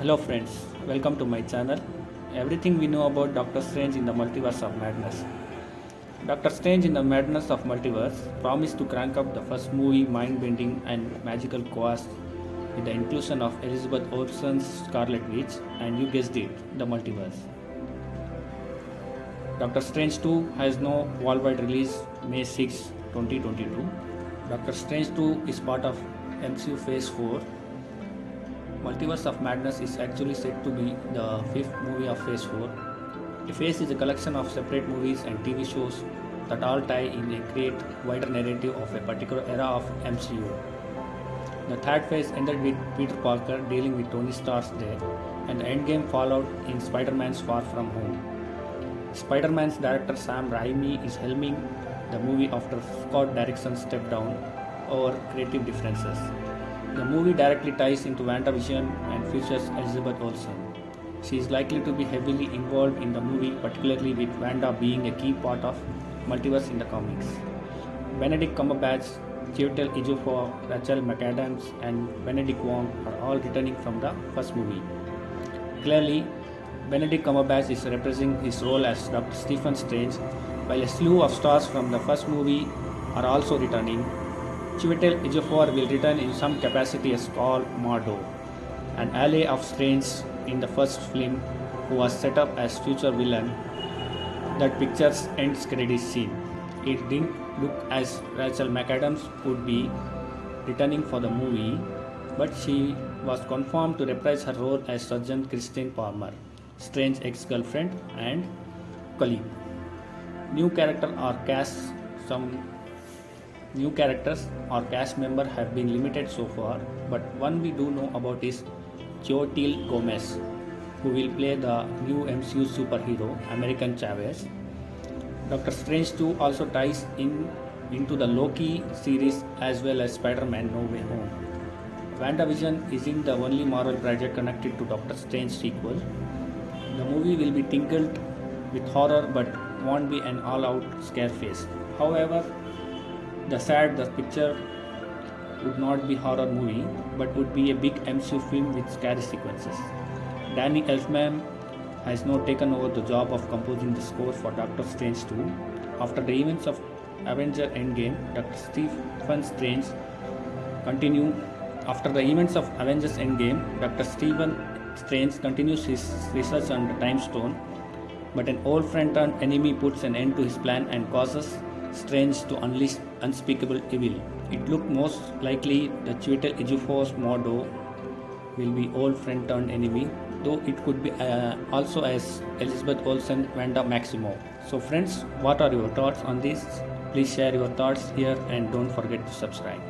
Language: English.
Hello friends, welcome to my channel. Everything we know about Doctor Strange in the Multiverse of Madness. Doctor Strange in the Madness of Multiverse promised to crank up the first movie mind-bending and magical chaos with the inclusion of Elizabeth Olsen's Scarlet Witch, and you guessed it, the multiverse. Doctor Strange 2 has no worldwide release May 6, 2022. Doctor Strange 2 is part of MCU Phase 4. Multiverse of Madness is actually said to be the fifth movie of Phase 4. The Phase is a collection of separate movies and TV shows that all tie in and create wider narrative of a particular era of MCU. The third phase ended with Peter Parker dealing with Tony Stark's death, and the endgame fallout in Spider-Man's Far From Home. Spider-Man's director Sam Raimi is helming the movie after Scott Derrickson stepped down over creative differences. The movie directly ties into WandaVision and features Elizabeth Olsen. She is likely to be heavily involved in the movie, particularly with Wanda being a key part of multiverse in the comics. Benedict Cumberbatch, Chiwetel Ejiofor, Rachel McAdams, and Benedict Wong are all returning from the first movie. Clearly, Benedict Cumberbatch is reprising his role as Dr. Stephen Strange, while a slew of stars from the first movie are also returning. Chiwetel Ejiofor will return in some capacity as Paul Mordo, an ally of Strange in the first film, who was set up as future villain that pictures end credits scene. It didn't look as Rachel McAdams would be returning for the movie, but she was confirmed to reprise her role as Sergeant Christine Palmer, Strange's ex-girlfriend and colleague. New characters or cast members have been limited so far, but one we do know about is Chiwetel Gomez, who will play the new MCU superhero American Chavez. Doctor Strange 2 also ties into the Loki series as well as Spider-Man No Way Home. WandaVision isn't the only Marvel project connected to Doctor Strange sequel. The movie will be tinkled with horror but won't be an all-out scare fest. However, the picture would not be horror movie but would be a big MCU film with scary sequences. Danny Elfman has now taken over the job of composing the score for Doctor Strange 2. After the events of Avengers Endgame, Dr. Stephen Strange continues his research on the Time Stone, but an old friend turned enemy puts an end to his plan and causes Strange to unleash unspeakable evil. It looked most likely that Chiwetel Ejiofor's Mordo will be old friend turned enemy, though it could be also as Elizabeth Olsen Wanda Maximoff. So friends, what are your thoughts on this? Please share your thoughts here and don't forget to subscribe.